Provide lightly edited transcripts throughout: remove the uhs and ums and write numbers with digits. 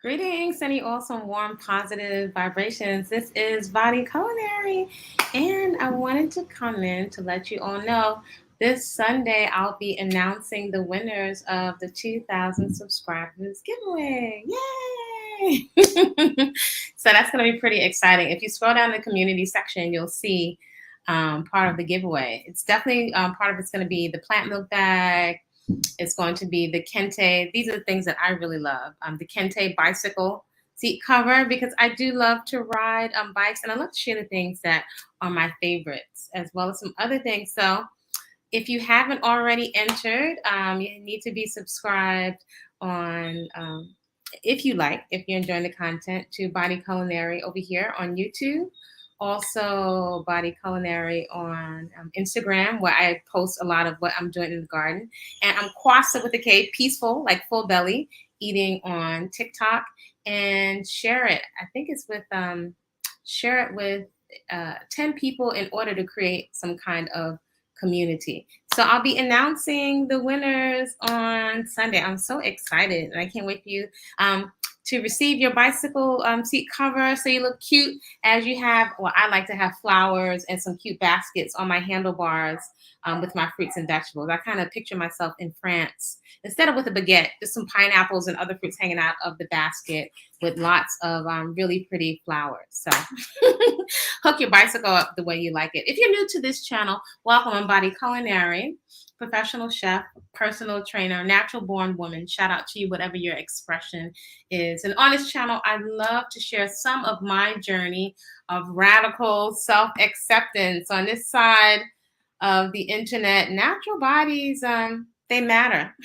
Greetings, sunny, awesome, warm, positive vibrations. This is Body Culinary, and I wanted to come in to let you all know this Sunday I'll be announcing the winners of the 2,000 subscribers giveaway. Yay! So that's going to be pretty exciting. If you scroll down the community section, you'll see part of the giveaway. It's definitely part of it's going to be the plant milk bag. It's going to be the Kente. These are the things that I really love. The Kente bicycle seat cover, because I do love to ride bikes, and I love to share the things that are my favorites, as well as some other things. So if you haven't already entered, you need to be subscribed on, if you're enjoying the content, to Body Culinary over here on YouTube. Also, Body Culinary on Instagram, where I post a lot of what I'm doing in the garden. And I'm Kwasa with a K, peaceful, like full belly, eating on TikTok. And share it. I think it's with, share it with 10 people in order to create some kind of community. So I'll be announcing the winners on Sunday. I'm so excited, and I can't wait for you to receive your bicycle seat cover so you look cute as you have, well, I like to have flowers and some cute baskets on my handlebars with my fruits and vegetables. I kind of picture myself in France. Instead of with a baguette, just some pineapples and other fruits hanging out of the basket with lots of really pretty flowers. So hook your bicycle up the way you like it. If you're new to this channel, welcome on Body Culinary. Professional chef, personal trainer, natural born woman. Shout out to you, whatever your expression is. And on this channel, I love to share some of my journey of radical self-acceptance. On this side of the internet, natural bodies, they matter.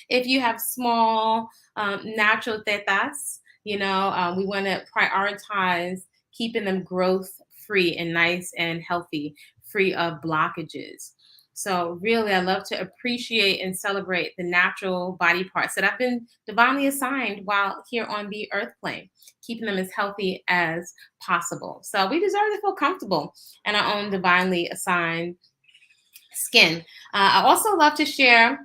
If you have small natural tetas, we want to prioritize keeping them growth free and nice and healthy, free of blockages. So really, I love to appreciate and celebrate the natural body parts that I've been divinely assigned while here on the earth plane, keeping them as healthy as possible. So we deserve to feel comfortable in our own divinely assigned skin. I also love to share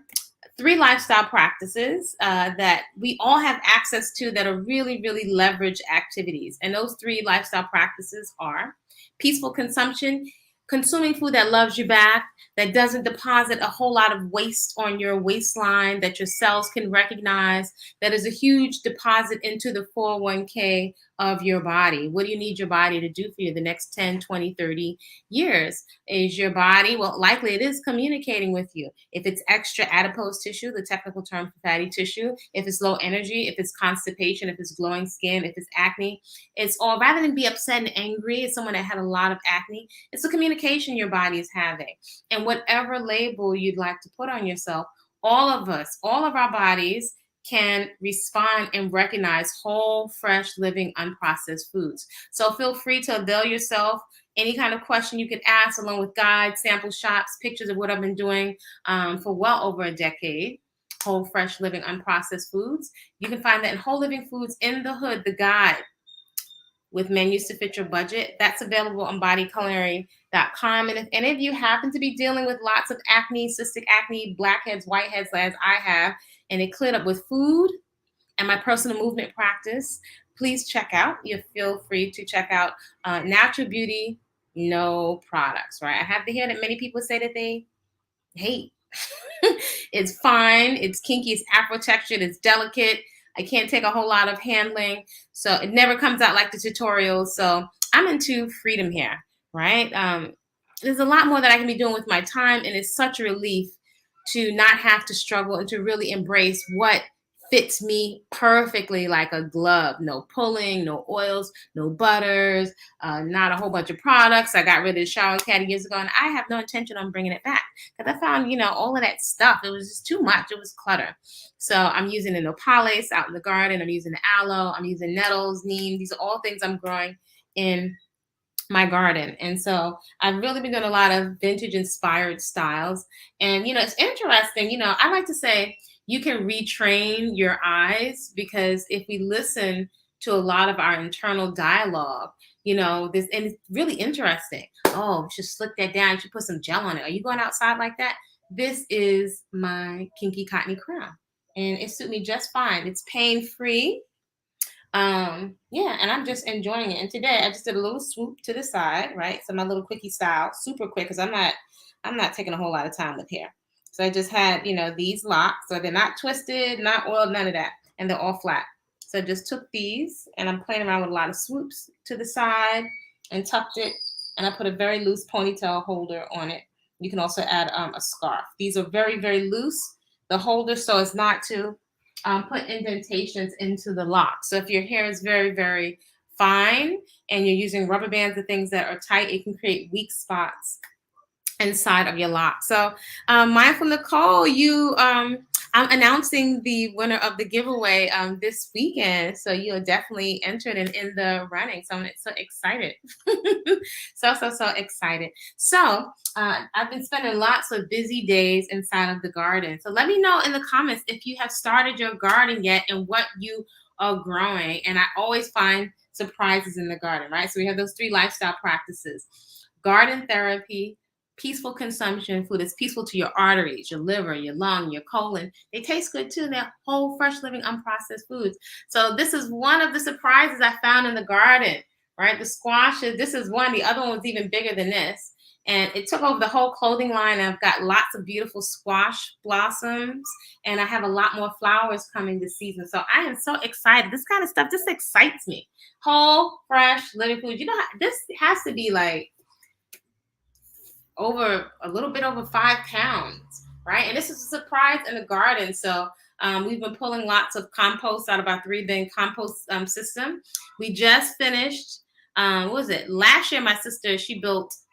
3 lifestyle practices that we all have access to that are really, really leverage activities. And those 3 lifestyle practices are peaceful consumption, consuming food that loves you back, that doesn't deposit a whole lot of waste on your waistline, that your cells can recognize, that is a huge deposit into the 401k of your body. What do you need your body to do for you the next 10, 20, 30 years? Is your body, well, likely it is communicating with you. If it's extra adipose tissue, the technical term for fatty tissue, if it's low energy, if it's constipation, if it's glowing skin, if it's acne, it's all, rather than be upset and angry as someone that had a lot of acne, it's the communication your body is having. And whatever label you'd like to put on yourself, all of us, all of our bodies can respond and recognize whole, fresh, living, unprocessed foods. So feel free to avail yourself. Any kind of question you can ask, along with guides, sample shots, pictures of what I've been doing for well over a decade. Whole, fresh, living, unprocessed foods. You can find that in Whole Living Foods in the Hood, the guide with menus to fit your budget. That's available on bodyculinary.com. And if any of you happen to be dealing with lots of acne, cystic acne, blackheads, whiteheads, as I have, and it cleared up with food and my personal movement practice, please check out. You feel free to check out Natural Beauty, no products, right? I have to hear that many people say that they hate. It's fine. It's kinky. It's Afro textured. It's delicate. I can't take a whole lot of handling. So it never comes out like the tutorials. So I'm into freedom here, right? There's a lot more that I can be doing with my time. And it's such a relief to not have to struggle and to really embrace what fits me perfectly like a glove. No pulling, no oils, no butters, not a whole bunch of products. I got rid of the shower caddy years ago, and I have no intention on bringing it back because I found, all of that stuff. It was just too much. It was clutter. So I'm using the nopales out in the garden. I'm using the aloe. I'm using nettles, neem. These are all things I'm growing in my garden. And so I've really been doing a lot of vintage inspired styles. And, it's interesting. I like to say, you can retrain your eyes, because if we listen to a lot of our internal dialogue, this, and it's really interesting. Oh, just slick that down. You should put some gel on it. Are you going outside like that? This is my kinky cottony crown, and it suits me just fine. It's pain-free. Yeah, and I'm just enjoying it. And today I just did a little swoop to the side, right? So my little quickie style, super quick, because I'm not taking a whole lot of time with hair. So I just had, these locks. So they're not twisted, not oiled, none of that. And they're all flat. So I just took these and I'm playing around with a lot of swoops to the side and tucked it. And I put a very loose ponytail holder on it. You can also add a scarf. These are very, very loose, the holder, so as not to put indentations into the lock. So if your hair is very, very fine and you're using rubber bands and things that are tight, it can create weak spots inside of your lock. So, Mindful Nicole, I'm announcing the winner of the giveaway this weekend. So you are definitely entered and in the running. So I'm so excited. So excited. So I've been spending lots of busy days inside of the garden. So let me know in the comments if you have started your garden yet and what you are growing. And I always find surprises in the garden, right? So we have those 3 lifestyle practices: garden therapy, peaceful consumption. Food is peaceful to your arteries, your liver, your lung, your colon. They taste good too. They're whole, fresh, living, unprocessed foods. So this is one of the surprises I found in the garden, right? The squashes. This is one. The other one was even bigger than this. And it took over the whole clothing line. I've got lots of beautiful squash blossoms, and I have a lot more flowers coming this season. So I am so excited. This kind of stuff just excites me. Whole, fresh, living food. This has to be like over a little bit over 5 pounds, right? And this is a surprise in the garden. So we've been pulling lots of compost out of our 3-bin compost system. We just finished, what was it? Last year, my sister,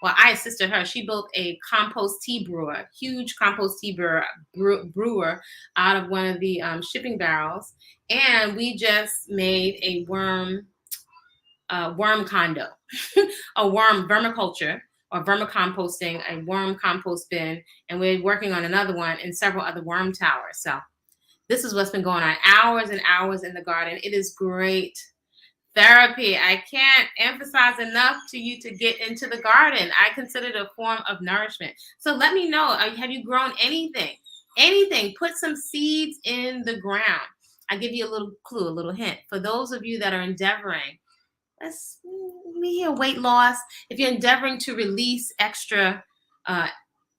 I assisted her. She built a compost tea brewer, huge compost tea brewer out of one of the shipping barrels. And we just made a worm condo, a worm vermiculture or vermicomposting, a worm compost bin, and we're working on another one and several other worm towers. So this is what's been going on. Hours and hours in the garden. It is great therapy. I can't emphasize enough to you to get into the garden. I consider it a form of nourishment. So let me know, have you grown anything? Anything. Put some seeds in the ground. I'll give you a little clue, a little hint. For those of you that are endeavoring, we hear weight loss. If you're endeavoring to release extra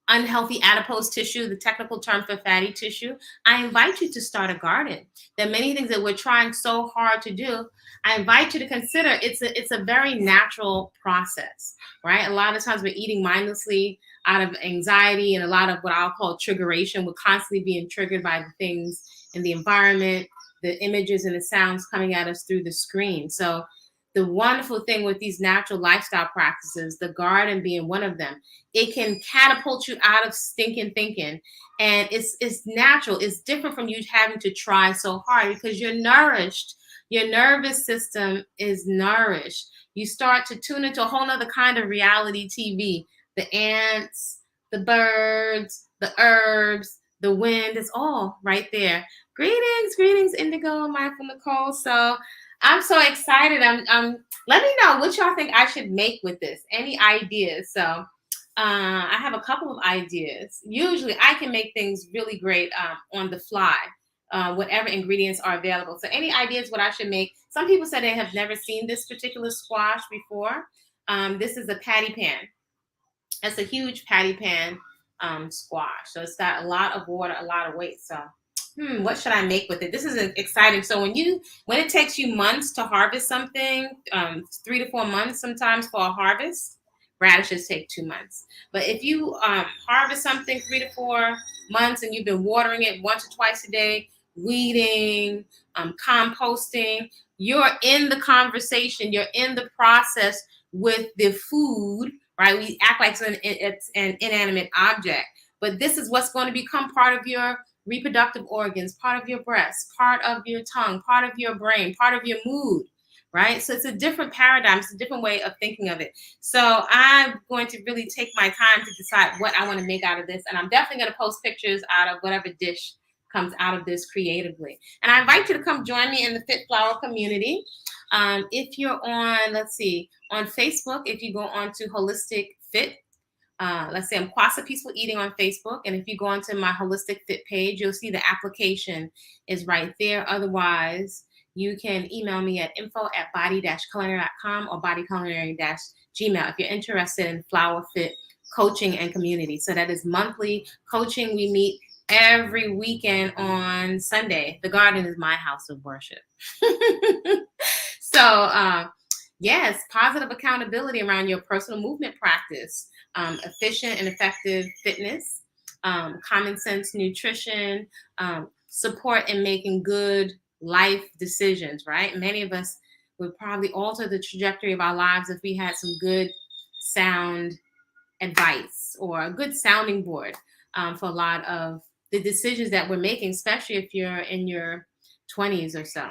unhealthy adipose tissue, the technical term for fatty tissue, I invite you to start a garden. There are many things that we're trying so hard to do. I invite you to consider it's a very natural process, right? A lot of times we're eating mindlessly out of anxiety and a lot of what I'll call triggeration. We're constantly being triggered by the things in the environment, the images and the sounds coming at us through the screen. So the wonderful thing with these natural lifestyle practices, the garden being one of them, it can catapult you out of stinking thinking. And it's natural. It's different from you having to try so hard because you're nourished. Your nervous system is nourished. You start to tune into a whole other kind of reality TV. The ants, the birds, the herbs, the wind, it's all right there. Greetings, Indigo and Mindful Nicole. So I'm so excited. Let me know what y'all think I should make with this. Any ideas? So I have a couple of ideas. Usually I can make things really great on the fly, whatever ingredients are available. So any ideas what I should make? Some people said they have never seen this particular squash before. This is a patty pan. It's a huge patty pan squash. So it's got a lot of water, a lot of weight. So what should I make with it? This is exciting. So when it takes you months to harvest something, 3 to 4 months sometimes for a harvest, radishes take 2 months. But if you harvest something 3 to 4 months and you've been watering it once or twice a day, weeding, composting, you're in the conversation, you're in the process with the food, right? We act like it's an inanimate object, but this is what's going to become part of your reproductive organs, part of your breast, part of your tongue, part of your brain, part of your mood, right? So it's a different paradigm. It's a different way of thinking of it. So I'm going to really take my time to decide what I want to make out of this. And I'm definitely going to post pictures out of whatever dish comes out of this creatively. And I invite you to come join me in the Fit Flower community. If you're on, on Facebook, if you go on to Holistic Fit, let's say I'm Kwasapeacefull Eating on Facebook. And if you go onto my Holistic Fit page, you'll see the application is right there. Otherwise, you can email me at info@body-culinary.com or bodyculinary-gmail if you're interested in flower fit coaching and community. So that is monthly coaching. We meet every weekend on Sunday. The garden is my house of worship. So, yes, positive accountability around your personal movement practice, efficient and effective fitness, common sense nutrition, support in making good life decisions, right? Many of us would probably alter the trajectory of our lives if we had some good, sound advice or a good sounding board for a lot of the decisions that we're making, especially if you're in your 20s or so.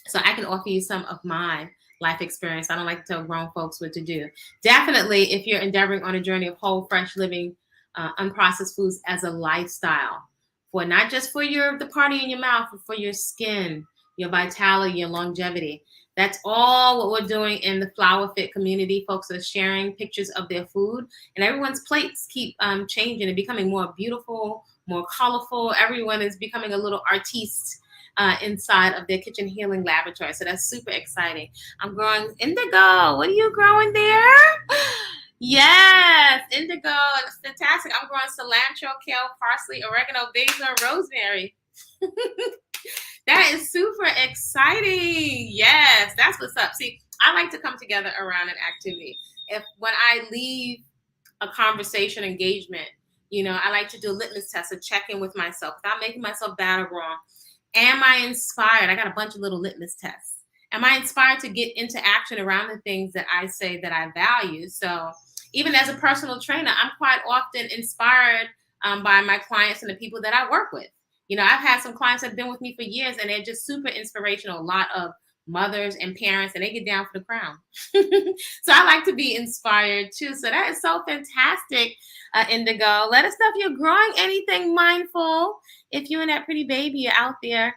So I can offer you some of my life experience. I don't like to tell grown folks what to do. Definitely, if you're endeavoring on a journey of whole, fresh living, unprocessed foods as a lifestyle, for not just for the party in your mouth, but for your skin, your vitality, your longevity. That's all what we're doing in the Flower Fit community. Folks are sharing pictures of their food, and everyone's plates keep changing and becoming more beautiful, more colorful. Everyone is becoming a little artiste inside of their kitchen healing laboratory. So that's super exciting. I'm growing indigo. What are you growing there? Yes, indigo. It's fantastic. I'm growing cilantro, kale, parsley, oregano, basil, and rosemary. That is super exciting. Yes, that's what's up. See, I like to come together around an activity. When I leave a conversation engagement, I like to do a litmus test, a check-in with myself without making myself bad or wrong. Am I inspired? I got a bunch of little litmus tests. Am I inspired to get into action around the things that I say that I value? So even as a personal trainer, I'm quite often inspired by my clients and the people that I work with. I've had some clients that have been with me for years, and they're just super inspirational. A lot of mothers and parents, and they get down for the crown. So I like to be inspired too. So that is so fantastic, Indigo. Let us know if you're growing anything mindful. If you and that pretty baby are out there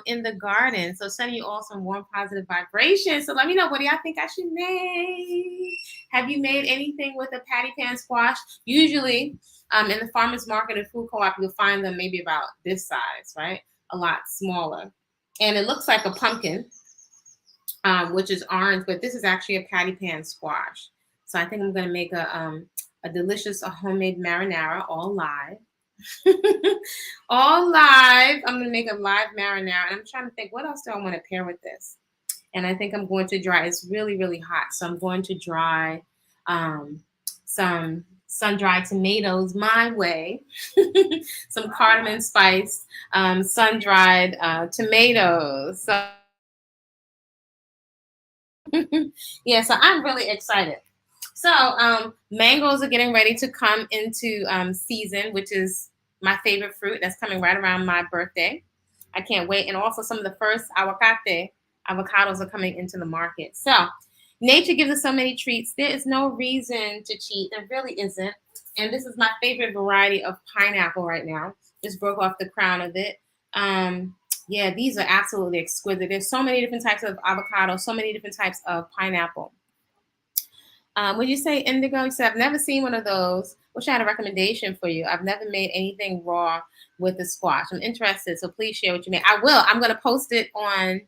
in the garden. So sending you all some warm, positive vibrations. So let me know, what do y'all think I should make? Have you made anything with a patty pan squash? Usually in the farmer's market and food co-op, you'll find them maybe about this size, right? A lot smaller. And it looks like a pumpkin, which is orange, but this is actually a patty pan squash. So I think I'm going to make a delicious homemade marinara, all live. All live. I'm going to make a live marinara. And I'm trying to think, what else do I want to pair with this? And I think I'm going to dry. It's really, really hot. So I'm going to dry some sun-dried tomatoes my way. Some cardamom spice, sun-dried tomatoes. So yeah, so I'm really excited. So mangoes are getting ready to come into season, which is my favorite fruit. That's coming right around my birthday. I can't wait. And also some of the first avocados are coming into the market. So nature gives us so many treats. There is no reason to cheat. There really isn't. And this is my favorite variety of pineapple right now. Just broke off the crown of it. Yeah, these are absolutely exquisite. There's so many different types of avocado, so many different types of pineapple. Would you say, Indigo? You said, I've never seen one of those. Wish I had a recommendation for you. I've never made anything raw with the squash. I'm interested, so please share what you made. I will. I'm going to post it on,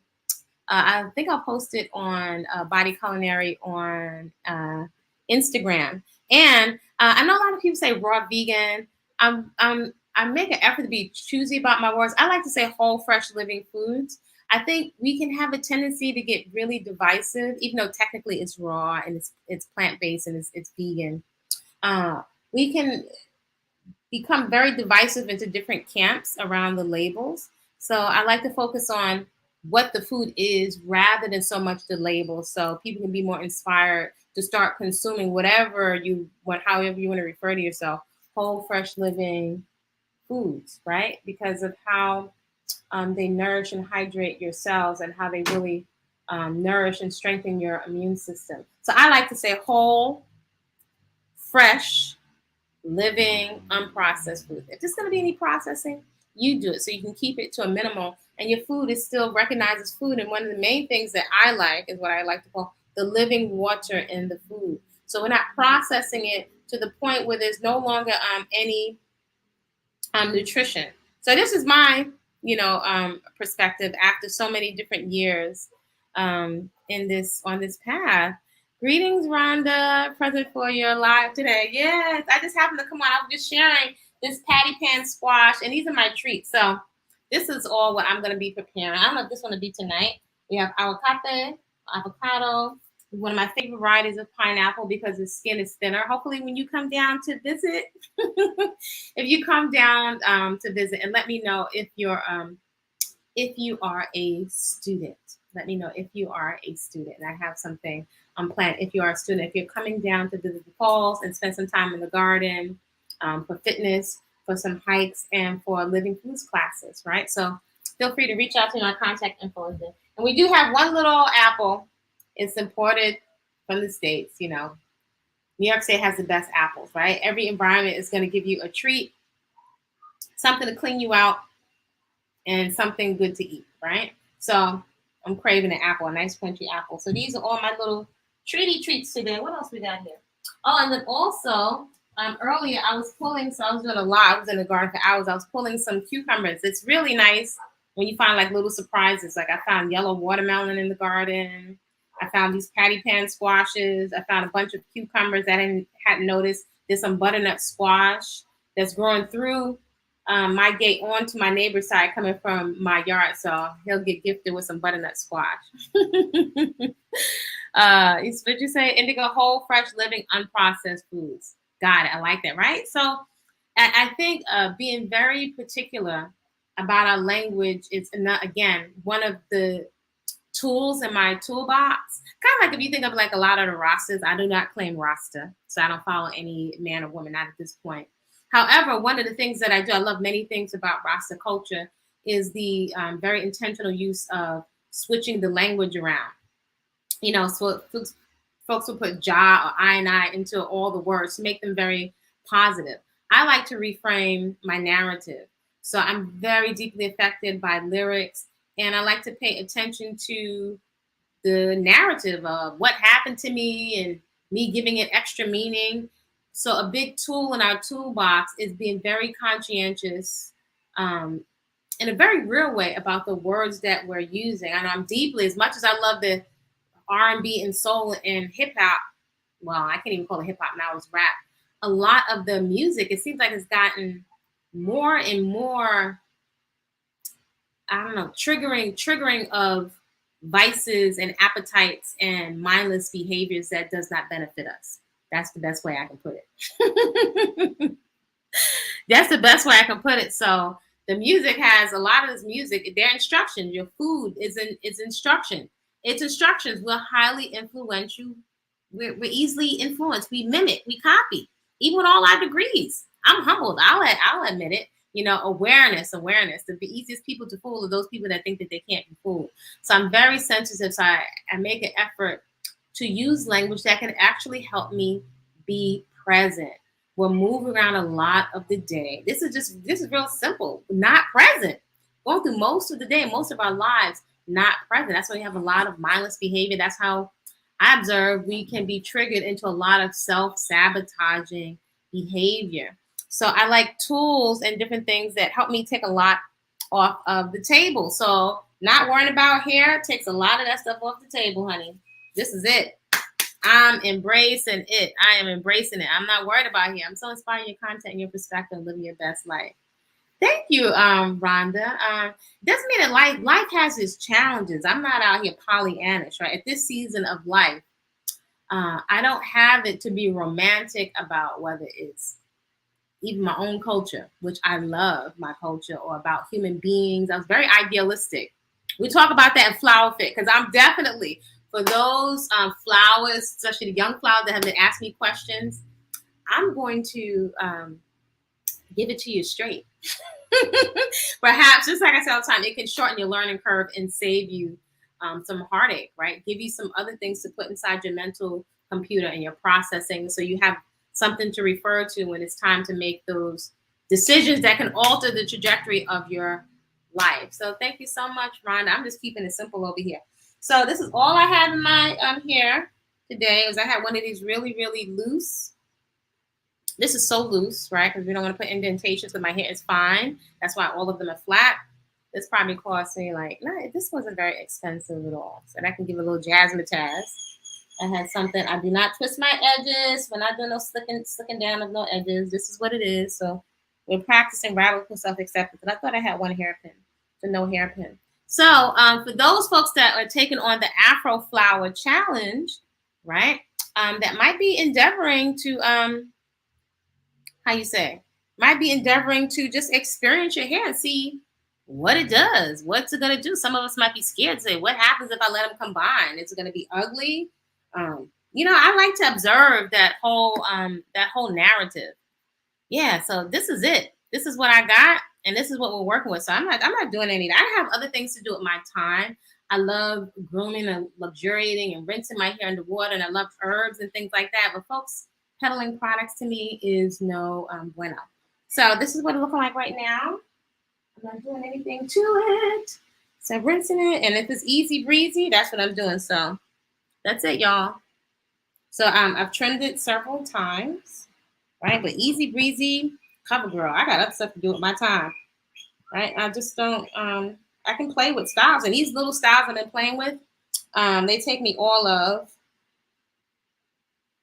I think I'll post it on Body-Culinary on Instagram. And I know a lot of people say raw vegan. I make an effort to be choosy about my words. I like to say whole, fresh, living foods. I think we can have a tendency to get really divisive, even though technically it's raw and it's plant-based and it's vegan. We can become very divisive into different camps around the labels. So I like to focus on what the food is rather than so much the label, so people can be more inspired to start consuming however you want to refer to yourself, whole, fresh, living foods, right? Because of how they nourish and hydrate your cells and how they really nourish and strengthen your immune system. So I like to say whole, fresh, living, unprocessed food. If there's going to be any processing, you do it so you can keep it to a minimal and your food is still recognized as food. And one of the main things that I like is what I like to call the living water in the food. So we're not processing it to the point where there's no longer any nutrition. So this is my perspective after so many different years in this on this path. Greetings, Rhonda. Present for your live today. Yes, I just happened to come on. I was just sharing this patty pan squash, and these are my treats. So this is all what I'm going to be preparing. I don't know if this one will be tonight. We have avocado, one of my favorite varieties of pineapple because the skin is thinner. Hopefully, when you come down to visit, if you come down to visit, and let me know if you are a student. Let me know if you are a student. And I have something planned. If you are a student, if you're coming down to visit the falls and spend some time in the garden for fitness, for some hikes, and for living foods classes, right? So feel free to reach out to me. My contact info is there. And we do have one little apple. It's imported from the States. New York State has the best apples, right? Every environment is going to give you a treat, something to clean you out, and something good to eat, right? So I'm craving an apple, a nice crunchy apple. So these are all my little treats today. What else we got here? Oh, and then also, earlier I was doing a lot. I was in the garden for hours. I was pulling some cucumbers. It's really nice when you find like little surprises. Like I found yellow watermelon in the garden. I found these patty pan squashes. I found a bunch of cucumbers that I hadn't noticed. There's some butternut squash that's growing through my gate onto my neighbor's side coming from my yard. So he'll get gifted with some butternut squash. What you say? Indigo, whole, fresh, living, unprocessed foods. Got it. I like that, right? So I think being very particular about our language is, again, one of the tools in my toolbox. Kind of like if you think of like a lot of the Rastas, I do not claim Rasta, so I don't follow any man or woman, not at this point. However, one of the things that I do, I love many things about Rasta culture, is the very intentional use of switching the language around. So folks will put Ja or I and I into all the words to make them very positive. I like to reframe my narrative. So I'm very deeply affected by lyrics, and I like to pay attention to the narrative of what happened to me and me giving it extra meaning. So a big tool in our toolbox is being very conscientious in a very real way about the words that we're using. And I'm deeply, as much as I love the R&B and soul and hip hop, well, I can't even call it hip hop now, it's rap. A lot of the music, it seems like it's gotten more and more, I don't know, triggering of vices and appetites and mindless behaviors that does not benefit us. That's the best way I can put it. That's the best way I can put it. So the music has a lot of this music. Their instructions. Your food is instruction. Its instructions. We're highly influential. We're easily influenced. We mimic. We copy. Even with all our degrees. I'm humbled. I'll admit it. Awareness. The easiest people to fool are those people that think that they can't be fooled. So I'm very sensitive. So I make an effort to use language that can actually help me be present. We're moving around a lot of the day. This is real simple. Not present. Going through most of the day, most of our lives, not present. That's why we have a lot of mindless behavior. That's how I observe we can be triggered into a lot of self-sabotaging behavior. So I like tools and different things that help me take a lot off of the table. So not worrying about hair takes a lot of that stuff off the table, honey. This is it. I'm embracing it. I am embracing it. I'm not worried about hair. I'm so inspired by your content and your perspective and living your best life. Thank you, Rhonda. Doesn't mean that life has its challenges. I'm not out here Pollyannish, right? At this season of life, I don't have it to be romantic about whether it's even my own culture, which I love my culture, or about human beings. I was very idealistic. We talk about that in Flower Fit, because I'm definitely, for those flowers, especially the young flowers that have been asking me questions, I'm going to give it to you straight. Perhaps, just like I said all the time, it can shorten your learning curve and save you some heartache, right? Give you some other things to put inside your mental computer and your processing, so you have something to refer to when it's time to make those decisions that can alter the trajectory of your life. So thank you so much, Rhonda. I'm just keeping it simple over here. So this is all I have in my hair today. I had one of these really, really loose. This is so loose, right? Because we don't want to put indentations, but my hair is fine. That's why all of them are flat. This probably cost me like, no, this wasn't very expensive at all. So that can give a little jazzmatazz. I had something. I do not twist my edges. We're not doing no slicking down of no edges. This is what it is. So we're practicing radical self-acceptance. And I thought I had one hairpin, so no hairpin. So for those folks that are taking on the Afro Flower Challenge, right, that might be endeavoring to, might be endeavoring to just experience your hair and see what it does. What's it going to do? Some of us might be scared to say, what happens if I let them combine? Is it going to be ugly? I like to observe that whole narrative. Yeah, so this is it. This is what I got, and this is what we're working with. So I'm not doing any of that. I have other things to do with my time. I love grooming and luxuriating and rinsing my hair underwater, and I love herbs and things like that. But folks, peddling products to me is no bueno. So this is what it's looking like right now. I'm not doing anything to it. So rinsing it, and if it's easy breezy, that's what I'm doing. So that's it, y'all. So I've trimmed it several times, right? But easy breezy, cover girl. I got other stuff to do with my time, right? I just don't. I can play with styles, and these little styles I've been playing with, they take me all of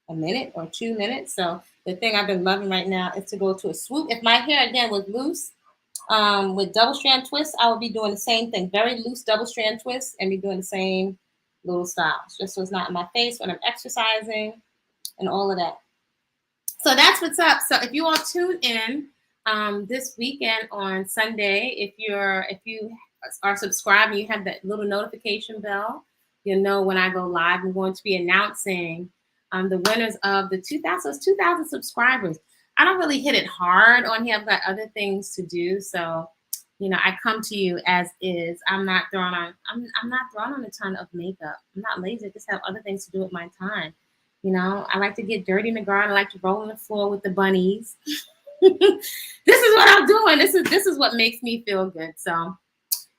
a minute or 2 minutes. So the thing I've been loving right now is to go to a swoop. If my hair again was loose, with double strand twists, I would be doing the same thing. Very loose double strand twists and be doing the same little styles, just so it's not in my face when I'm exercising and all of that. So that's what's up. So if you all tune in this weekend on Sunday, if you are subscribed and you have that little notification bell, you'll know when I go live. I'm going to be announcing the winners of the 2,000 subscribers. I don't really hit it hard on here. I've got other things to do. So, I come to you as is. I'm not throwing on a ton of makeup. I'm not lazy. I just have other things to do with my time. I like to get dirty in the garden. I like to roll on the floor with the bunnies. This is what I'm doing. This is what makes me feel good. So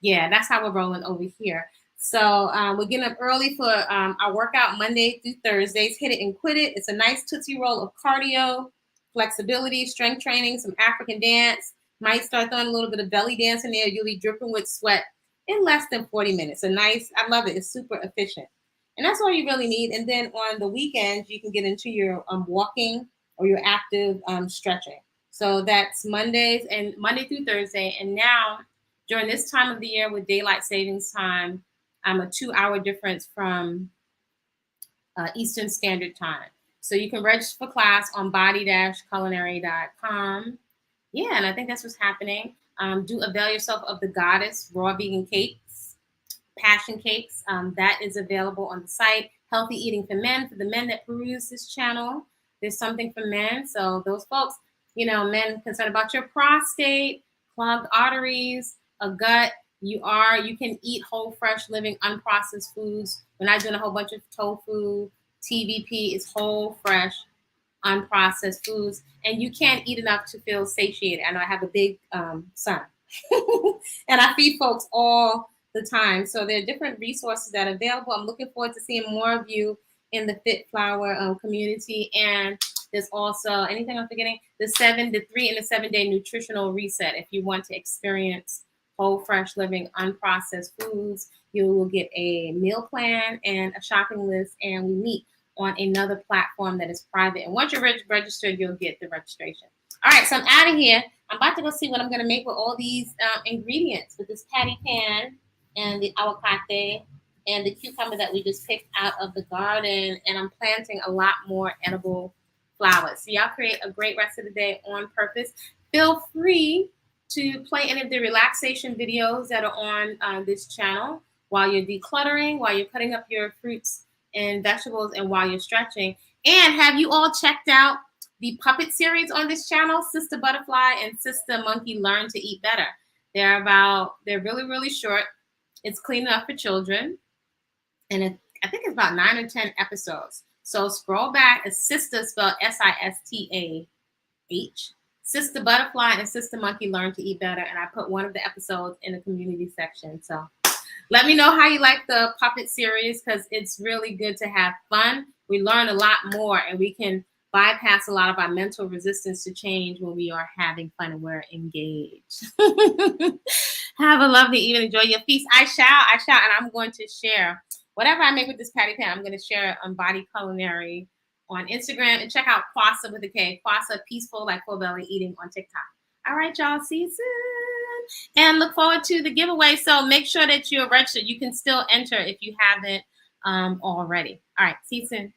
yeah, that's how we're rolling over here. So we're getting up early for our workout Monday through Thursdays. Hit it and quit it. It's a nice Tootsie Roll of cardio, flexibility, strength training, some African dance. Might start throwing a little bit of belly dance in there. You'll be dripping with sweat in less than 40 minutes. I love it. It's super efficient. And that's all you really need. And then on the weekends, you can get into your walking or your active stretching. So that's Monday through Thursday. And now during this time of the year with daylight savings time, I'm a 2-hour difference from Eastern Standard Time. So you can register for class on body-culinary.com. Yeah, and I think that's what's happening. Do avail yourself of the Goddess raw vegan cakes, passion cakes. That is available on the site. Healthy eating for men, for the men that peruse this channel. There's something for men. So those folks, men concerned about your prostate, clogged arteries, a gut, you can eat whole, fresh, living, unprocessed foods. We're not doing a whole bunch of tofu. TVP is whole, fresh, unprocessed foods, and you can't eat enough to feel satiated. I know I have a big son, and I feed folks all the time. So there are different resources that are available. I'm looking forward to seeing more of you in the Fit Flower community. And there's also, anything I'm forgetting, the 3 and the 7-day nutritional reset. If you want to experience whole, fresh, living, unprocessed foods, you will get a meal plan and a shopping list, and we meet on another platform that is private. And once you're registered, you'll get the registration. All right, so I'm out of here. I'm about to go see what I'm going to make with all these ingredients, with this patty pan and the avocado and the cucumber that we just picked out of the garden. And I'm planting a lot more edible flowers. So y'all create a great rest of the day on purpose. Feel free to play any of the relaxation videos that are on this channel while you're decluttering, while you're cutting up your fruits and vegetables, and while you're stretching. And have you all checked out the puppet series on this channel, Sister Butterfly and Sister Monkey Learn to Eat Better? They're really, really short. It's clean enough for children. And I think it's about 9 or 10 episodes. So scroll back. It's Sister spelled Sistah. Sister Butterfly and Sister Monkey Learn to Eat Better. And I put one of the episodes in the community section. So let me know how you like the puppet series, because it's really good to have fun. We learn a lot more, and we can bypass a lot of our mental resistance to change when we are having fun and we're engaged. Have a lovely evening. Enjoy your feast. I shall, and I'm going to share whatever I make with this patty pan. I'm going to share it on Body-Culinary on Instagram, and check out Kwasa with a K, Kwasapeacefull, like full belly eating on TikTok. All right, y'all. See you soon, and look forward to the giveaway. So make sure that you're registered. You can still enter if you haven't already. All right. See you soon.